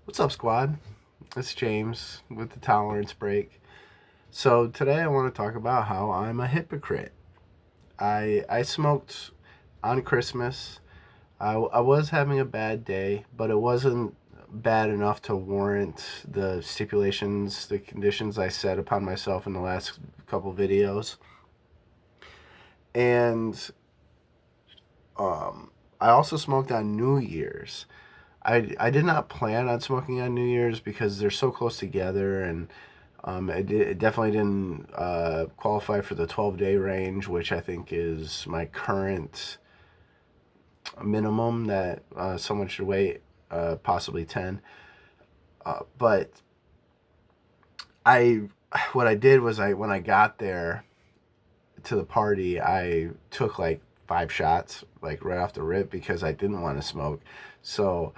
What's up, squad? It's James with the Tolerance Break. So today I want to talk about how I'm a hypocrite. I smoked on Christmas. I was having a bad day, but it wasn't bad enough to warrant the stipulations, the conditions I set upon myself in the last couple videos. And I also smoked on New Year's. I did not plan on smoking on New Year's because they're so close together, and it definitely didn't qualify for the 12-day range, which I think is my current minimum that someone should wait, possibly 10. But I, what I did was when I got there to the party, I took like 5 shots, like right off the rip, because I didn't want to smoke. So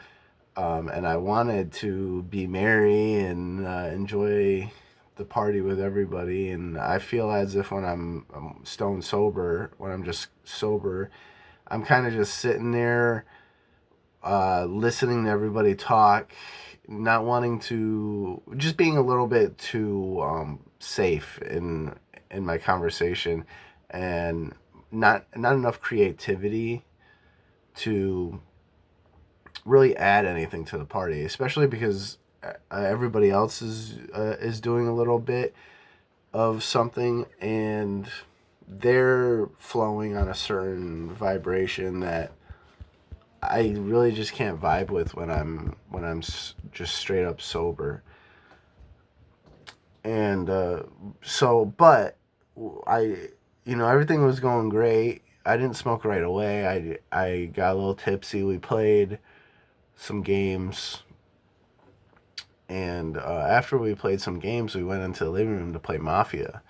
and I wanted to be merry and enjoy the party with everybody. And I feel as if when I'm stone sober, when I'm just sober, I'm kind of just sitting there listening to everybody talk, not wanting to, just being a little bit too safe in my conversation, and not enough creativity to really add anything to the party, especially because everybody else is doing a little bit of something, and they're flowing on a certain vibration that I really just can't vibe with when I'm just straight up sober. And but I, everything was going great. I didn't smoke right away. I got a little tipsy. We played some games. And after we played some games, we went into the living room to play Mafia,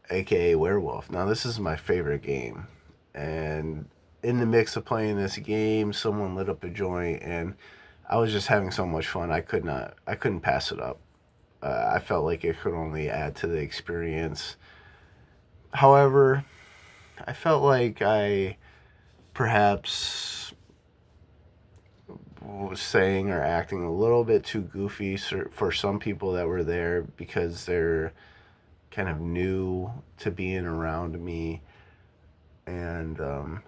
aka Werewolf. Now, this is my favorite game. And in the mix of playing this game, someone lit up a joint, and I was just having so much fun. I couldn't pass it up. I felt like it could only add to the experience. However, I felt like I perhaps was saying or acting a little bit too goofy for some people that were there, because they're kind of new to being around me. And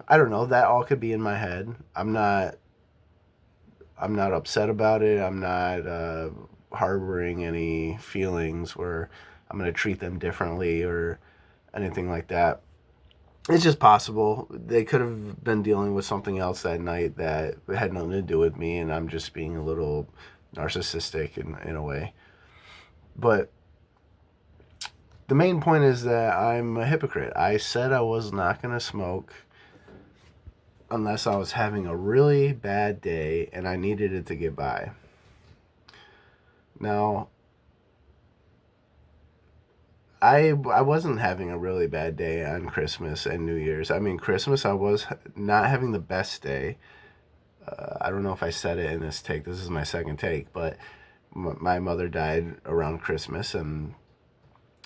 I don't know, that all could be in my head. I'm not upset about it. I'm not harboring any feelings where I'm going to treat them differently or anything like that. It's just possible they could have been dealing with something else that night that had nothing to do with me, and I'm just being a little narcissistic in a way. But the main point is that I'm a hypocrite. I said I was not going to smoke unless I was having a really bad day and I needed it to get by. Now, I wasn't having a really bad day on Christmas and New Year's. I mean, Christmas, I was not having the best day. I don't know if I said it in this take. This is my second take, but my mother died around Christmas, and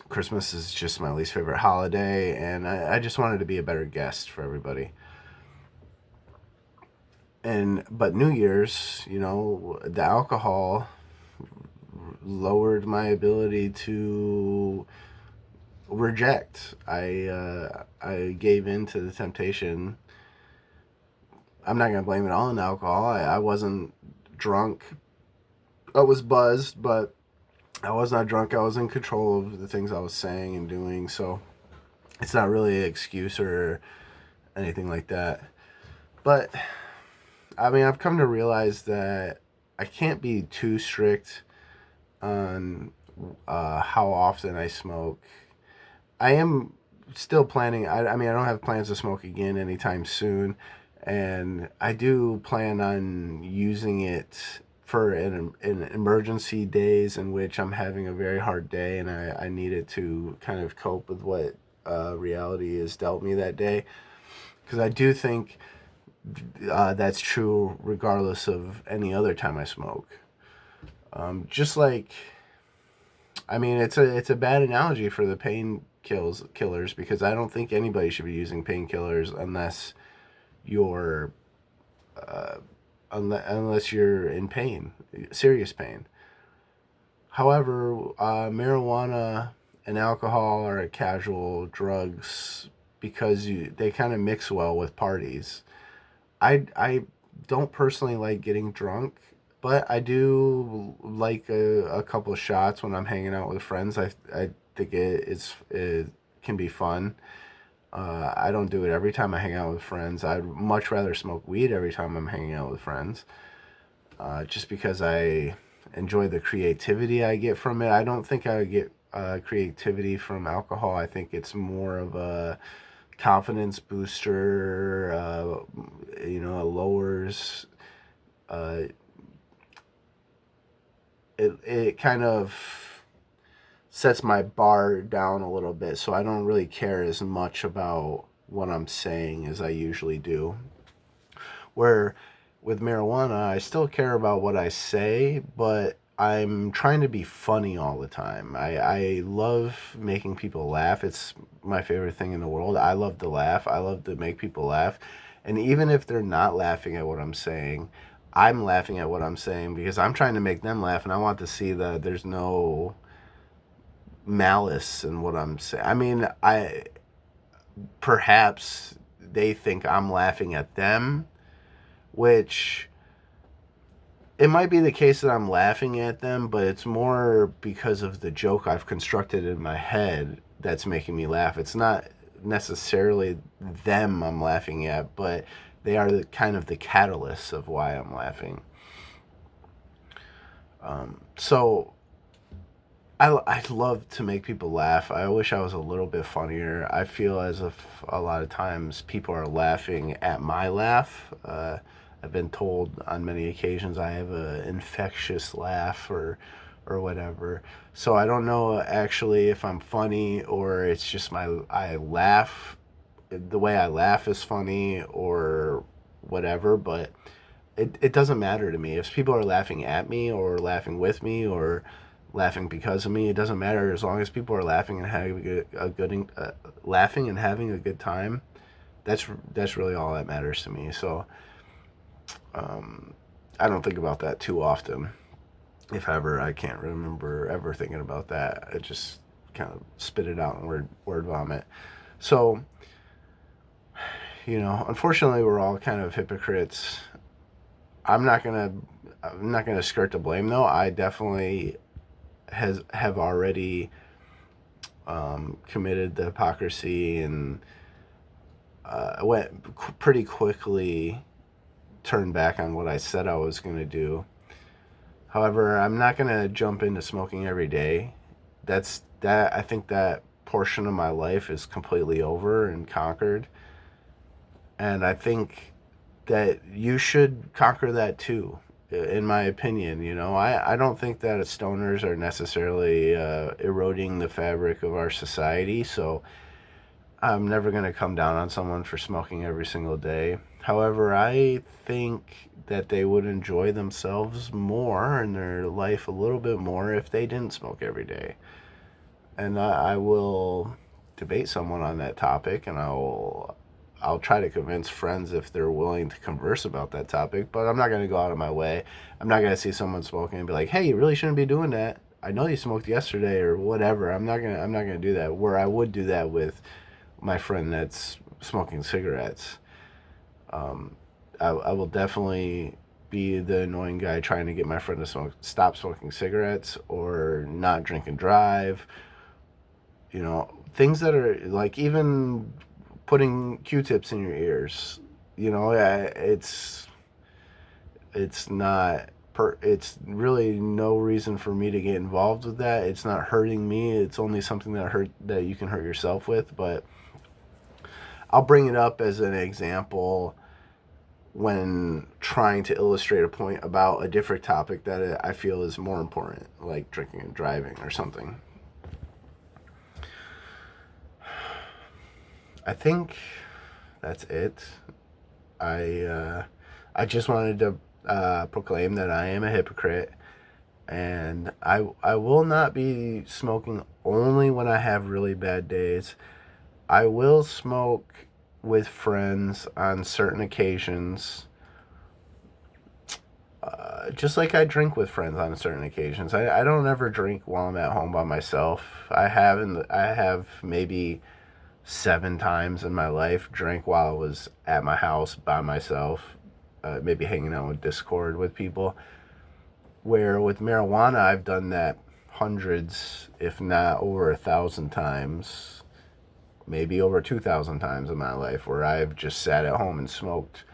Christmas is just my least favorite holiday, and I just wanted to be a better guest for everybody. But New Year's, the alcohol lowered my ability to reject. I gave in to the temptation. I'm not gonna blame it all on alcohol. I wasn't drunk. I was buzzed, but I was not drunk. I was in control of the things I was saying and doing. So it's not really an excuse or anything like that. But I mean, I've come to realize that I can't be too strict on how often I smoke. I am still planning. I mean, I don't have plans to smoke again anytime soon, and I do plan on using it for in emergency days in which I'm having a very hard day and I need it to kind of cope with what reality has dealt me that day. Because I do think that's true regardless of any other time I smoke. Just like, I mean, it's a bad analogy for the killers, because I don't think anybody should be using painkillers unless you're unless you're in pain, serious pain. However, marijuana and alcohol are casual drugs because they kind of mix well with parties. I don't personally like getting drunk, but I do like a couple of shots when I'm hanging out with friends. I think it can be fun. I don't do it every time I hang out with friends. I'd much rather smoke weed every time I'm hanging out with friends, just because I enjoy the creativity I get from it. I don't think I would get creativity from alcohol. I think it's more of a confidence booster. It lowers. Uh, it kind of sets my bar down a little bit, so I don't really care as much about what I'm saying as I usually do. Where with marijuana, I still care about what I say, but I'm trying to be funny all the time. I love making people laugh. It's my favorite thing in the world. I love to laugh. I love to make people laugh. And even if they're not laughing at what I'm saying, I'm laughing at what I'm saying because I'm trying to make them laugh, and I want to see that there's no malice in what I'm saying. I mean, I perhaps they think I'm laughing at them, which it might be the case that I'm laughing at them, but it's more because of the joke I've constructed in my head that's making me laugh. It's not necessarily them I'm laughing at, but they are kind of the catalyst of why I'm laughing. So I love to make people laugh. I wish I was a little bit funnier. I feel as if a lot of times people are laughing at my laugh. I've been told on many occasions I have an infectious laugh or whatever. So I don't know actually if I'm funny or it's just I laugh. The way I laugh is funny or whatever, but it doesn't matter to me. If people are laughing at me or laughing with me or laughing because of me, it doesn't matter as long as people are laughing and having laughing and having a good time. That's really all that matters to me. So I don't think about that too often. If ever, I can't remember ever thinking about that. I just kind of spit it out in word vomit. So, unfortunately, we're all kind of hypocrites. I'm not gonna I'm not gonna skirt the blame though. I definitely have already committed the hypocrisy and went pretty quickly turned back on what I said I was going to do. However, I'm not going to jump into smoking every day. I think that portion of my life is completely over and conquered. And I think that you should conquer that too, in my opinion. I don't think that stoners are necessarily eroding the fabric of our society. So I'm never going to come down on someone for smoking every single day. However, I think that they would enjoy themselves more in their life a little bit more if they didn't smoke every day. And I will debate someone on that topic, and I'll try to convince friends if they're willing to converse about that topic, but I'm not going to go out of my way. I'm not going to see someone smoking and be like, "Hey, you really shouldn't be doing that. I know you smoked yesterday," or whatever. I'm not going to do that. Where I would do that with my friend that's smoking cigarettes. I will definitely be the annoying guy trying to get my friend to stop smoking cigarettes or not drink and drive. Things that are like even putting Q-tips in your ears. It's not it's really no reason for me to get involved with that. It's not hurting me. It's only something that you can hurt yourself with, but I'll bring it up as an example when trying to illustrate a point about a different topic that I feel is more important, like drinking and driving or something. I think that's it. I just wanted to proclaim that I am a hypocrite, and I will not be smoking only when I have really bad days. I will smoke with friends on certain occasions, just like I drink with friends on certain occasions. I don't ever drink while I'm at home by myself. I have maybe 7 times in my life drank while I was at my house by myself, maybe hanging out with Discord with people. Where with marijuana, I've done that hundreds, if not over 1,000 times, maybe over 2,000 times in my life, where I've just sat at home and smoked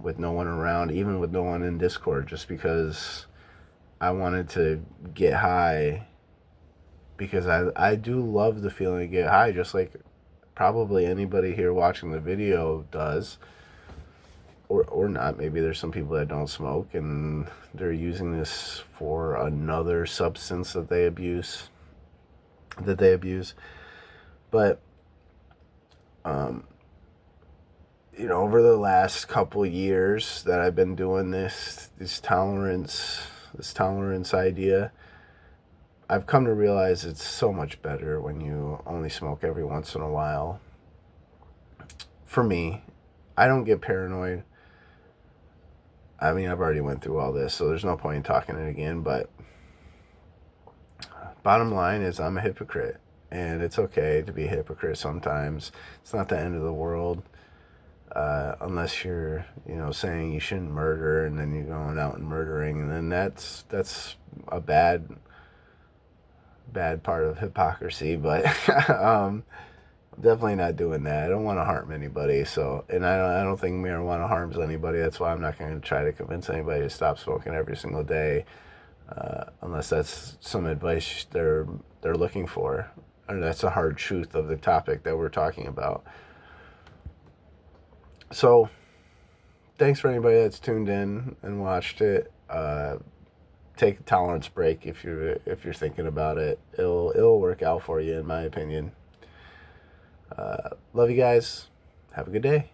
with no one around, even with no one in Discord, just because I wanted to get high. Because I do love the feeling to get high, just like probably anybody here watching the video does, or not. Maybe there's some people that don't smoke and they're using this for another substance that they abuse. But over the last couple years that I've been doing this tolerance idea, I've come to realize it's so much better when you only smoke every once in a while. For me, I don't get paranoid. I mean, I've already went through all this, so there's no point in talking it again, but bottom line is I'm a hypocrite, and it's okay to be a hypocrite sometimes. It's not the end of the world. Unless you're, saying you shouldn't murder, and then you're going out and murdering, and then that's a bad part of hypocrisy. But definitely not doing that. I don't want to harm anybody. So, and I don't think marijuana harms anybody. That's why I'm not going to try to convince anybody to stop smoking every single day, unless that's some advice they're looking for, or that's a hard truth of the topic that we're talking about. So, thanks for anybody that's tuned in and watched it. Take a tolerance break if you're thinking about it. It'll work out for you, in my opinion. Love you guys. Have a good day.